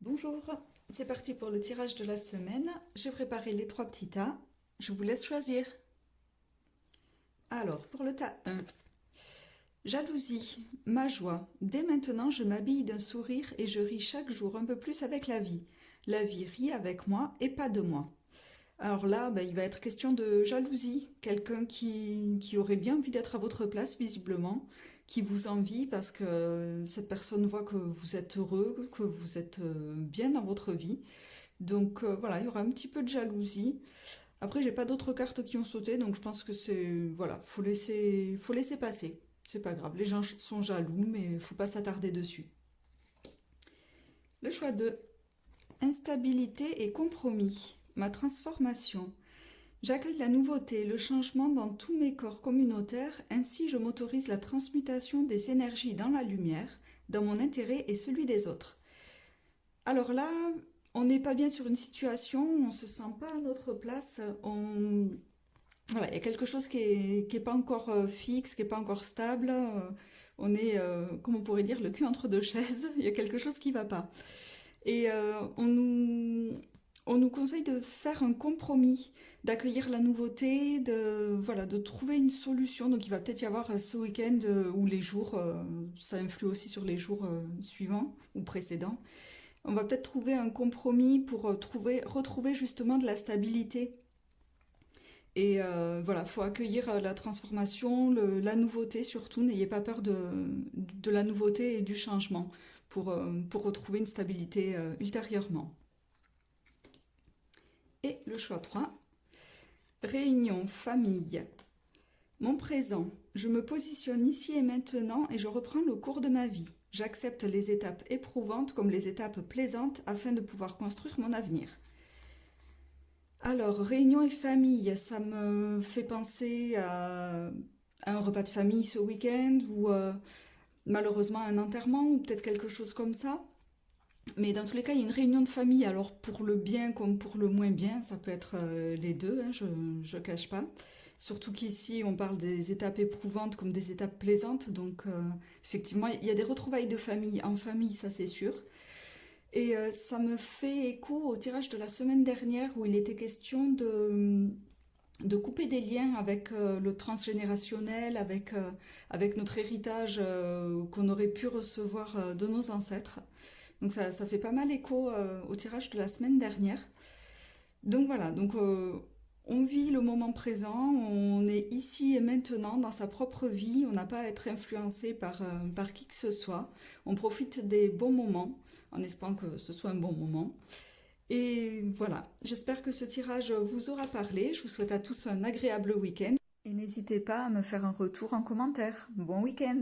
Bonjour, c'est parti pour le tirage de la semaine. J'ai préparé les trois petits tas. Je vous laisse choisir. Alors, pour le tas 1, jalousie, ma joie. Dès maintenant, je m'habille d'un sourire et je ris chaque jour un peu plus avec la vie. La vie rit avec moi et pas de moi. Alors là, il va être question de jalousie. Quelqu'un qui aurait bien envie d'être à votre place, visiblement, qui vous envie parce que cette personne voit que vous êtes heureux, que vous êtes bien dans votre vie. Donc voilà, il y aura un petit peu de jalousie. Après, j'ai pas d'autres cartes qui ont sauté, donc je pense que c'est voilà, faut laisser passer. C'est pas grave, les gens sont jaloux, mais faut pas s'attarder dessus. Le choix de instabilité et compromis. Ma transformation. J'accueille la nouveauté, le changement dans tous mes corps communautaires, ainsi je m'autorise la transmutation des énergies dans la lumière, dans mon intérêt et celui des autres. Alors là, on n'est pas bien sur une situation, on se sent pas à notre place, voilà, il y a quelque chose qui est pas encore fixe, qui est pas encore stable. On est, comme on pourrait dire, le cul entre deux chaises. Il y a quelque chose qui va pas. Et on nous conseille de faire un compromis, d'accueillir la nouveauté, voilà, de trouver une solution. Donc il va peut-être y avoir ce week-end ou les jours, ça influe aussi sur les jours suivants ou précédents. On va peut-être trouver un compromis pour retrouver justement de la stabilité. Et voilà, faut accueillir la transformation, la nouveauté surtout. N'ayez pas peur de la nouveauté et du changement pour retrouver une stabilité ultérieurement. Et le choix 3, réunion, famille. Mon présent, je me positionne ici et maintenant et je reprends le cours de ma vie. J'accepte les étapes éprouvantes comme les étapes plaisantes afin de pouvoir construire mon avenir. Alors, réunion et famille, ça me fait penser à un repas de famille ce week-end ou malheureusement un enterrement ou peut-être quelque chose comme ça. Mais dans tous les cas, il y a une réunion de famille. Alors, pour le bien comme pour le moins bien, ça peut être les deux, hein, je ne cache pas. Surtout qu'ici, on parle des étapes éprouvantes comme des étapes plaisantes. Donc, effectivement, il y a des retrouvailles de famille en famille, ça c'est sûr. Et ça me fait écho au tirage de la semaine dernière où il était question de couper des liens avec le transgénérationnel, avec notre héritage qu'on aurait pu recevoir de nos ancêtres. Donc ça fait pas mal écho au tirage de la semaine dernière. Donc voilà, on vit le moment présent, on est ici et maintenant dans sa propre vie, on n'a pas à être influencé par qui que ce soit. On profite des bons moments en espérant que ce soit un bon moment. Et voilà, j'espère que ce tirage vous aura parlé. Je vous souhaite à tous un agréable week-end. Et n'hésitez pas à me faire un retour en commentaire. Bon week-end!